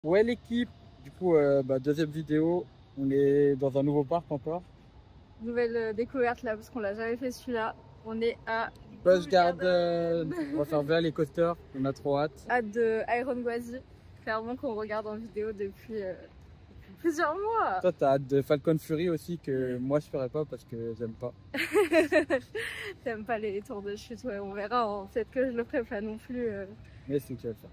Ouais l'équipe, du coup deuxième vidéo, on est dans un nouveau parc encore. Nouvelle découverte là parce qu'on l'a jamais fait celui-là. On est à Busch Garden. On va faire vers les coasters, on a trop hâte. Hâte de Iron Gwazi, clairement qu'on regarde en vidéo depuis plusieurs mois. Toi t'as hâte de Falcon Fury aussi que moi je ferai pas parce que j'aime pas. T'aimes pas les tours de chute, ouais, on verra, hein. Peut-être que je le ferai pas non plus. Mais c'est que tu vas le faire.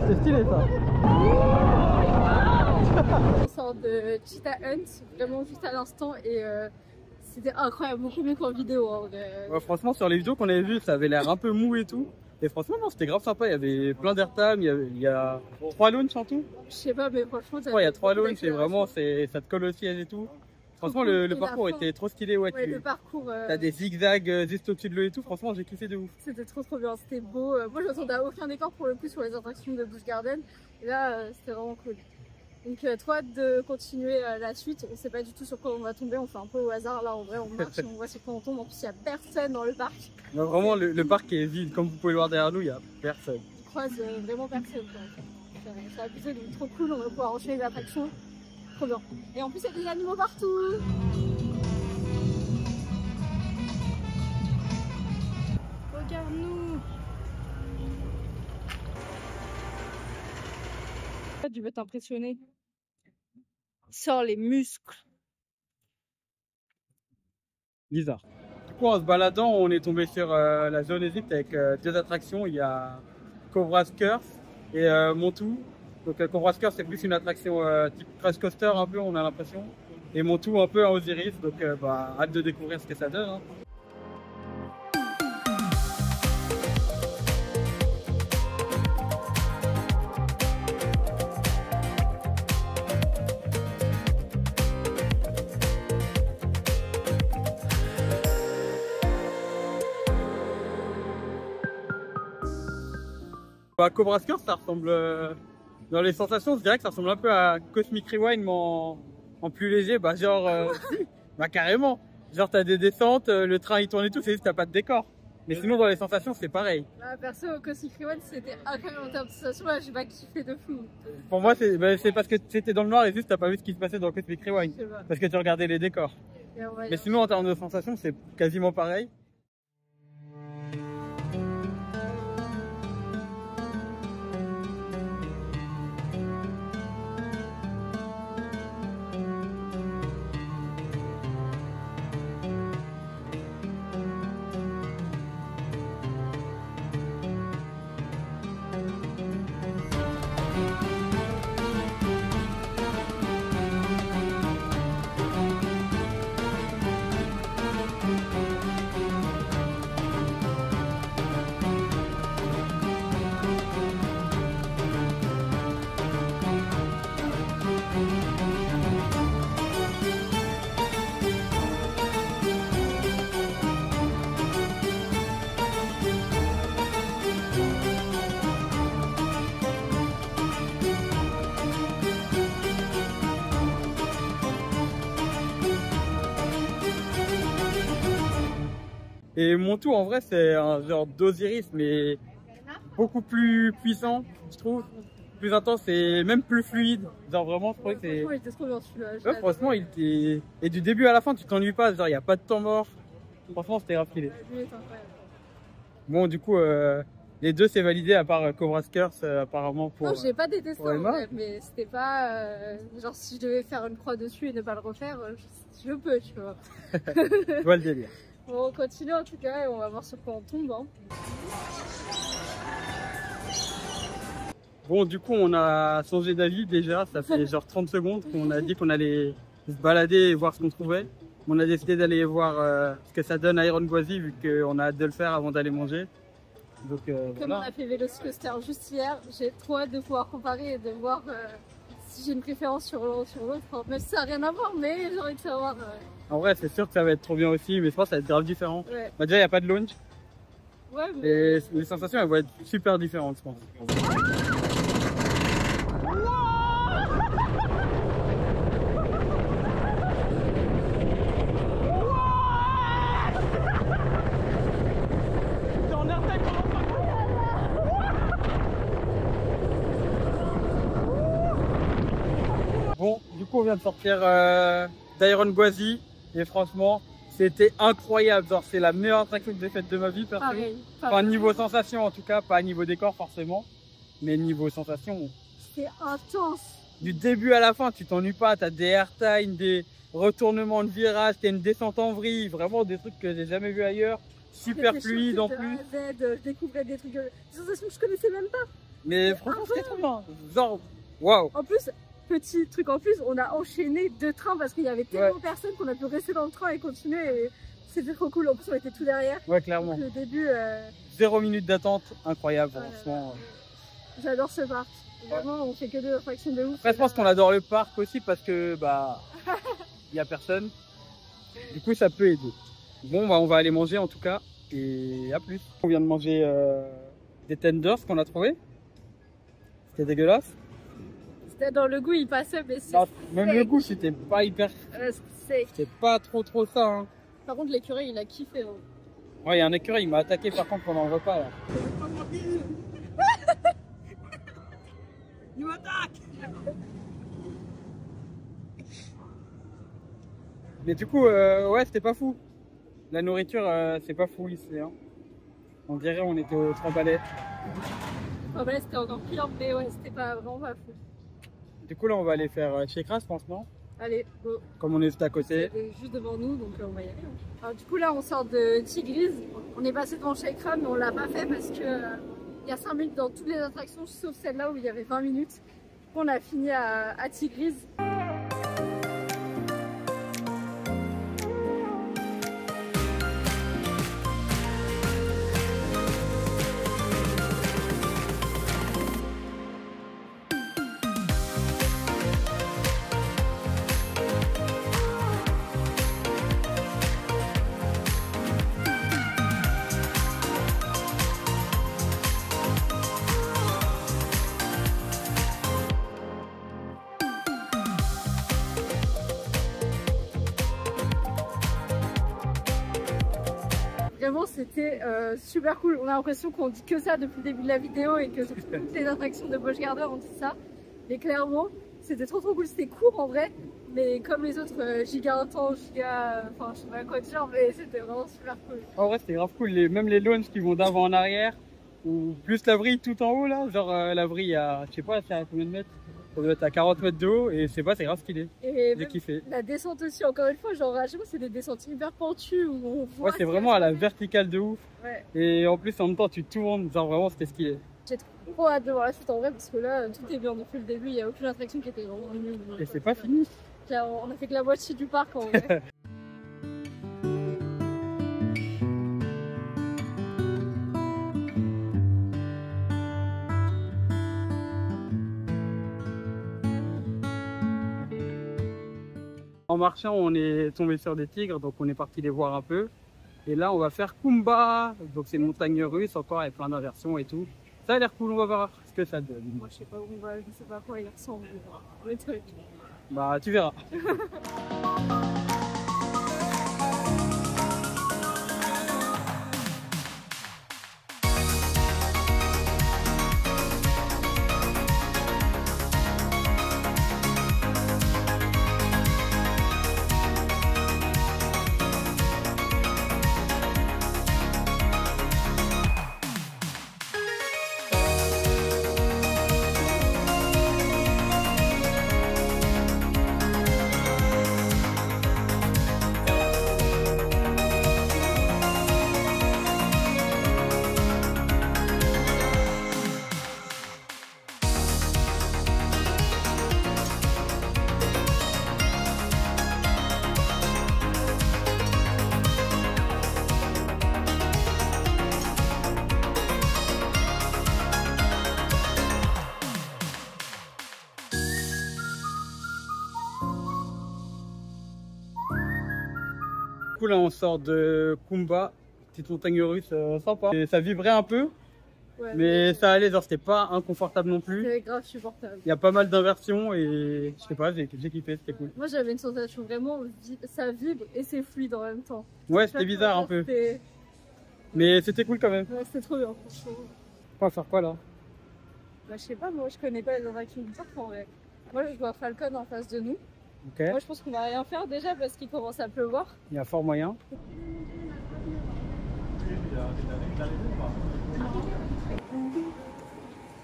C'est stylé ça. On sort de Cheetah Hunt, vraiment juste à l'instant et c'était incroyable, beaucoup mieux qu'en vidéo. Hein, Ouais, franchement sur les vidéos qu'on avait vues ça avait l'air un peu mou et tout. Et franchement non c'était grave sympa, il y avait plein d'airtime, il y a 3 launches en tout. Je sais pas mais franchement Il y a 3 launches et vraiment ça te colle au ciel et tout. Franchement le parcours était trop stylé, ouais, le parcours. T'as des zigzags juste au-dessus de l'eau et tout, franchement j'ai kiffé de ouf. C'était trop bien, c'était beau. Moi je m'attendais à aucun décor pour le coup sur les attractions de Busch Garden. Et là c'était vraiment cool. Donc trop hâte de continuer la suite. On sait pas du tout sur quoi on va tomber, on fait un peu au hasard là en vrai, on marche et on voit sur quoi on tombe. En plus il y a personne dans le parc. Non, vraiment le parc est vide, comme vous pouvez le voir derrière nous, il y a personne. On croise vraiment personne. C'est abusé, donc trop cool, on va pouvoir enchaîner les attractions. Trop bien. Et en plus il y a des animaux partout. Regarde-nous. Tu veux t'impressionner. Sors les muscles. Bizarre. Du coup en se baladant on est tombé sur la zone Égypte avec deux attractions, il y a Cobra's Curse et Montou. Donc Cobra's Curse c'est plus une attraction type crash coaster un peu on a l'impression. Et Montou un peu un Osiris, donc hâte de découvrir ce que ça donne. Hein. Cobra's Curse ça ressemble, dans les sensations je dirais que ça ressemble un peu à Cosmic Rewind mais en plus léger, carrément. Genre t'as des descentes, le train il tourne et tout, c'est juste t'as pas de décor. Mais sinon dans les sensations c'est pareil. Bah, perso Cosmic Rewind c'était incroyable en termes de sensation, là j'ai pas kiffé de fou. Pour moi c'est parce que c'était dans le noir et juste t'as pas vu ce qui se passait dans Cosmic Rewind. Parce que tu regardais les décors. Mais sinon en termes de sensations c'est quasiment pareil. Et Montou en vrai c'est un genre d'Osiris mais beaucoup plus puissant je trouve, plus intense et même plus fluide. Genre vraiment je trouvais que c'est... Franchement il était trop bien celui-là. Ouais, franchement il était... Et du début à la fin tu t'ennuies pas, genre il n'y a pas de temps mort. Franchement c'était raffiné. Bon du coup les deux c'est validé à part Cobra's Curse apparemment pour... Non j'ai pas détesté en Emma. vrai, mais c'était pas... genre si je devais faire une croix dessus et ne pas le refaire, je peux tu vois. Je vois le délire. Bon, on continue en tout cas et on va voir sur quoi on tombe. Hein. Bon, du coup, on a changé d'avis déjà. Ça fait genre 30 secondes qu'on a dit qu'on allait se balader et voir ce qu'on trouvait. On a décidé d'aller voir ce que ça donne à Iron Gwazi vu qu'on a hâte de le faire avant d'aller manger. Donc Comme on a fait Velocicoaster juste hier, j'ai trop hâte de pouvoir comparer et de voir si j'ai une préférence sur l'autre. Enfin, même si ça n'a rien à voir, mais j'ai envie de savoir. En vrai, c'est sûr que ça va être trop bien aussi, mais je pense que ça va être grave différent. Ouais. Bah, déjà, il n'y a pas de launch. Ouais, mais... Et les sensations, elles vont être super différentes, je pense. Bon, du coup, on vient de sortir d'Iron Gwazi et franchement, c'était incroyable. Genre, c'est la meilleure attraction que j'ai faite de ma vie, perso. Pareil. Enfin, niveau sensation en tout cas, pas niveau décor forcément, mais niveau sensation. C'est intense. Du début à la fin, tu t'ennuies pas. T'as des airtime, des retournements de virage, t'as une descente en vrille, vraiment des trucs que j'ai jamais vu ailleurs. Super fluide en plus. De A à Z, je découvrais des trucs, des sensations que je connaissais même pas. Mais franchement, c'était trop bien. Genre, waouh. En plus, petit truc en plus, on a enchaîné 2 trains parce qu'il y avait tellement de personnes qu'on a pu rester dans le train et continuer. Et c'était trop cool. En plus, on était tout derrière. Ouais, clairement. Donc, le début. 0 minute d'attente, incroyable, franchement. J'adore ce parc. Vraiment, on fait que 2 attractions de ouf. Après, je pense qu'on adore le parc aussi parce que bah il y a personne. Du coup, ça peut aider. Bon, bah, on va aller manger en tout cas et à plus. On vient de manger des tenders qu'on a trouvé. C'était dégueulasse. C'était dans le goût, il passait, mais c'est. Même le goût, c'était pas hyper. C'était pas trop ça. Hein. Par contre, l'écureuil, il a kiffé. Hein. Ouais, il y a un écureuil, il m'a attaqué par contre pendant le repas là. Il m'attaque. Mais du coup, ouais, c'était pas fou. La nourriture, c'est pas fou ici. Hein. On dirait on était au Trambalais. Enfin, là, c'était encore pire, mais ouais, c'était pas vraiment pas fou. Du coup, là, on va aller faire chez Kras, je pense, non? Allez, go. Comme on est juste à côté. C'est juste devant nous, donc on va y aller. Hein. Alors, du coup, là, on sort de Tigriz. On est passé devant Shake-Ram, mais on l'a pas fait parce que il y a 5 minutes dans toutes les attractions, sauf celle-là où il y avait 20 minutes. On a fini à Tigriz. Vraiment, c'était super cool. On a l'impression qu'on dit que ça depuis le début de la vidéo et que toutes les attractions de Busch Gardens on dit ça. Mais clairement, c'était trop cool. C'était court en vrai, mais comme les autres giga intenses, giga. Enfin, je sais pas quoi dire, mais c'était vraiment super cool. En vrai, c'était grave cool. Même les launches qui vont d'avant en arrière, ou plus la vrille tout en haut là. Genre la vrille à, je sais pas, c'est à combien de mètres? Ça doit être à 40 mètres de haut et c'est pas, c'est grave stylé. J'ai kiffé. La descente aussi, encore une fois, genre à chaque fois c'est des descentes hyper pentues où on voit. Ouais, c'est vraiment à la verticale de ouf. Ouais. Et en plus, en même temps, tu tournes, genre vraiment, c'était stylé. J'ai trop hâte de voir la suite en vrai parce que là, tout est bien depuis le début, il n'y a aucune attraction qui était vraiment nulle. Et c'est pas fini. Là, on a fait que la moitié du parc en vrai. En marchant, on est tombé sur des tigres, donc on est parti les voir un peu. Et là, on va faire Kumba, donc c'est une montagne russe, encore avec plein d'inversions et tout. Ça a l'air cool, on va voir ce que ça donne. Moi, je sais pas où on va, je sais pas à quoi il ressemble, le truc. Bah, tu verras. cool, hein, on sort de Kumba, petite montagne russe sympa. Et ça vibrait un peu, Ouais, mais ça allait, genre c'était pas inconfortable non plus. c'était grave supportable. Il y a pas mal d'inversions et je sais pas, j'ai kiffé, c'était cool. Moi j'avais une sensation vraiment, ça vibre et c'est fluide en même temps. Ouais, c'était bizarre un peu, mais c'était cool quand même. Ouais, c'était trop bien, franchement. On va faire quoi là? Bah, je sais pas, moi je connais pas les attractions du parc en vrai. Moi je vois Falcon en face de nous. Ok, Moi je pense qu'on va rien faire déjà parce qu'il commence à pleuvoir. il y a fort moyen.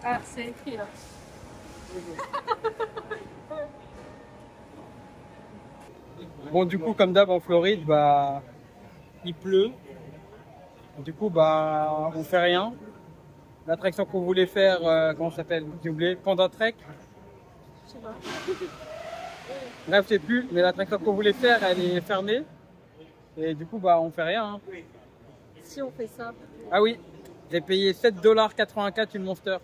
Ah, c'est écrit là. Bon, du coup, comme d'hab en Floride, bah, il pleut. Du coup, bah, on fait rien. L'attraction qu'on voulait faire, comment ça s'appelle? J'ai oublié, Panda Trek. Je sais pas. Bref, je sais plus, mais l'attraction qu'on voulait faire, elle est fermée. Et du coup, bah, on fait rien. Hein. Si on fait ça. Ah oui, j'ai payé 7,84 $ une Monster.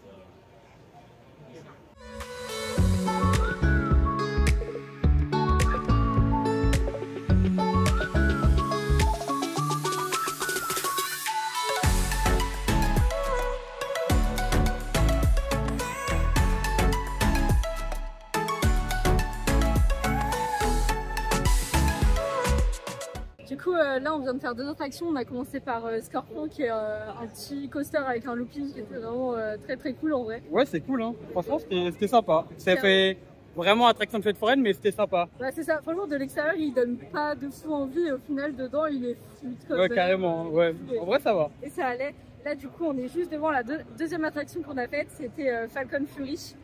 Du coup, là, on vient de faire 2 attractions. On a commencé par Scorpion, qui est un petit coaster avec un looping qui était vraiment très très cool en vrai. Ouais, c'est cool, hein. Franchement, c'était sympa. Ça fait vraiment attraction de fête foraine, mais c'était sympa. Bah, c'est ça, franchement, de l'extérieur, il donne pas de fou envie. Et au final, dedans, il est fluide comme Ouais, carrément. Ouais, en vrai, ça va. Et ça allait. Là, du coup, on est juste devant la deuxième attraction qu'on a faite. C'était Falcon Fury.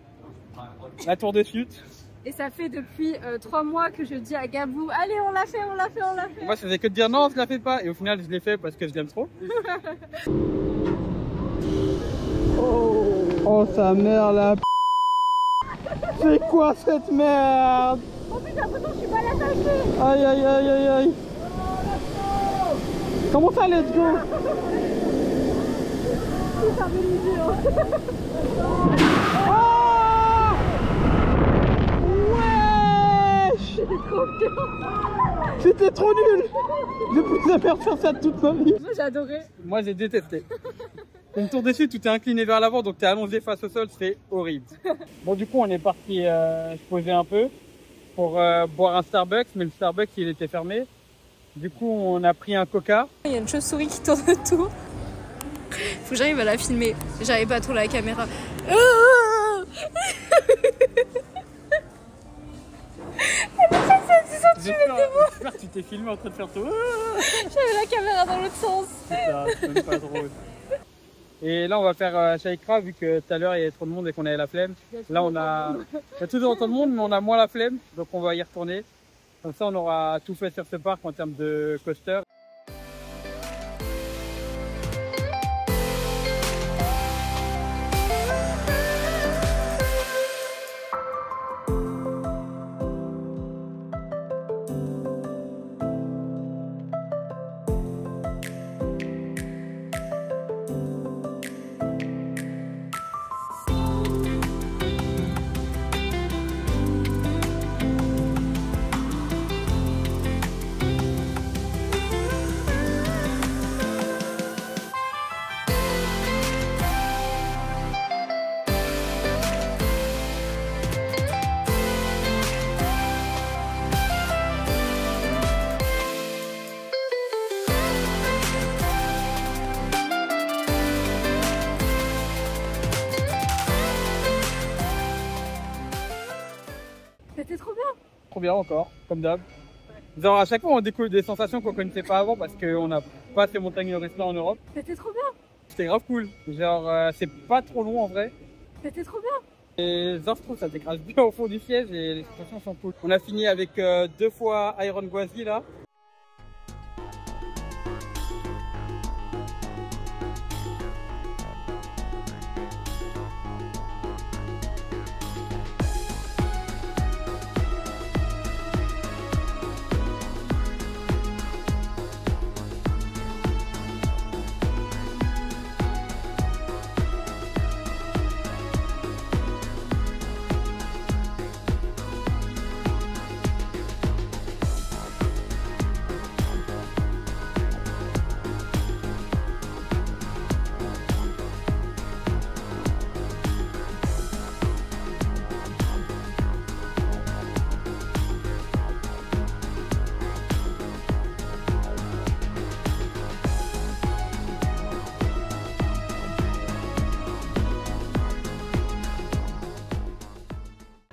La tour de chute. Et ça fait depuis 3 mois que je dis à Gabou, allez, on l'a fait, on l'a fait, on l'a fait. Moi, ça faisait que de dire non, je la fais pas. Et au final, je l'ai fait parce que je l'aime trop. Oh, sa mère, la p. C'est quoi cette merde? En plus, j'ai l'impression que je suis pas l'attacher. Aïe, aïe, aïe, aïe, aïe. Comment ça, let's go? C'est un bel Ah! Wesh! C'était trop bien. C'était trop nul! J'ai plus jamais refaire ça toute ma vie. Moi, j'ai adoré. Moi, j'ai détesté. Une tour dessus, tout est incliné vers l'avant, donc t'es allongé face au sol, c'est horrible. Bon, du coup, on est parti se poser un peu pour boire un Starbucks, mais le Starbucks, il était fermé. Du coup, on a pris un Coca. Il y a une chauve-souris qui tourne autour. Faut que j'arrive à la filmer. J'arrive pas à tourner la caméra. J'espère que tu t'es filmé en train de faire tout. J'avais la caméra dans l'autre sens. C'est même pas drôle. Et là, on va faire Shaikra, vu que tout à l'heure il y avait trop de monde et qu'on avait la flemme. Là, il y a toujours autant de monde, mais on a moins la flemme, donc on va y retourner. Comme ça, on aura tout fait sur ce parc en termes de coaster. C'était trop bien. Trop bien encore, comme d'hab. Genre à chaque fois on découvre des sensations qu'on connaissait pas avant parce qu'on n'a pas ces montagnes russes là en Europe. C'était trop bien. C'était grave cool. Genre c'est pas trop long en vrai. C'était trop bien. Et genre je trouve ça t'écrase bien au fond du siège et les sensations sont cool. On a fini avec 2 fois Iron Gwazi là.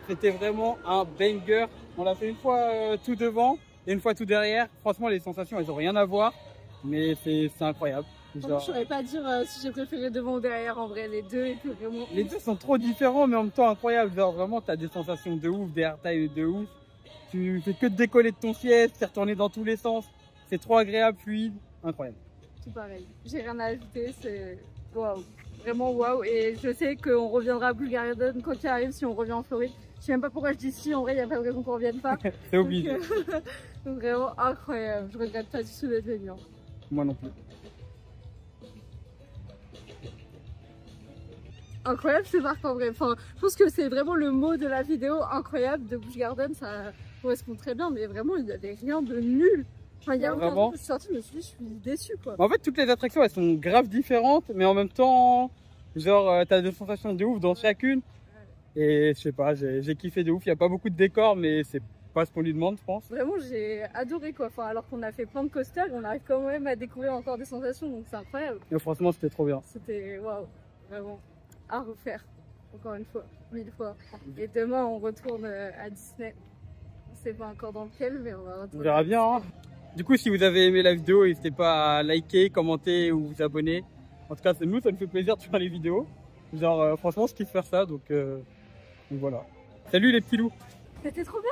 C'était vraiment un banger. On l'a fait une fois tout devant et une fois tout derrière. Franchement, les sensations, elles ont rien à voir, mais c'est incroyable. Genre... Je saurais pas dire si j'ai préféré devant ou derrière. En vrai, les deux étaient vraiment. Les deux sont trop différents, mais en même temps incroyables. Genre vraiment, t'as des sensations de ouf, des airtime de ouf. Tu fais que de décoller de ton siège, t'es retourné dans tous les sens. C'est trop agréable, fluide, incroyable. Tout pareil. J'ai rien à ajouter. C'est waouh, vraiment waouh. Et je sais qu'on reviendra à Busch Garden quand il arrive si on revient en Floride. Je sais même pas pourquoi je dis si. En vrai, il y a pas de raison qu'on revienne pas. C'est obligé. Donc vraiment incroyable. Je regrette pas du tout d'être venu. Moi non plus. Incroyable ce parc en vrai. Enfin, je pense que c'est vraiment le mot de la vidéo, incroyable de Busch Garden, ça correspond très bien, mais vraiment il n'y avait rien de nul. Enfin, il y a aucun truc, je suis sortie, je me suis dit, je suis déçue quoi. En fait, toutes les attractions elles sont grave différentes, mais en même temps, genre t'as des sensations de ouf dans chacune. Et je sais pas, j'ai kiffé de ouf. Il n'y a pas beaucoup de décors, mais c'est pas ce qu'on lui demande, je pense. Vraiment, j'ai adoré quoi. Enfin, alors qu'on a fait plein de coasters, on arrive quand même à découvrir encore des sensations, donc c'est incroyable. Et franchement, c'était trop bien. C'était waouh, vraiment. À refaire, encore une fois, 1000 fois. Et demain, on retourne à Disney. On sait pas encore dans lequel, mais on va retourner. On verra bien. Hein. Du coup, si vous avez aimé la vidéo, n'hésitez pas à liker, commenter ou vous abonner. En tout cas, nous, ça nous fait plaisir de faire les vidéos. Genre, franchement, je kiffe faire ça, donc voilà. Salut les petits loups. C'était trop bien.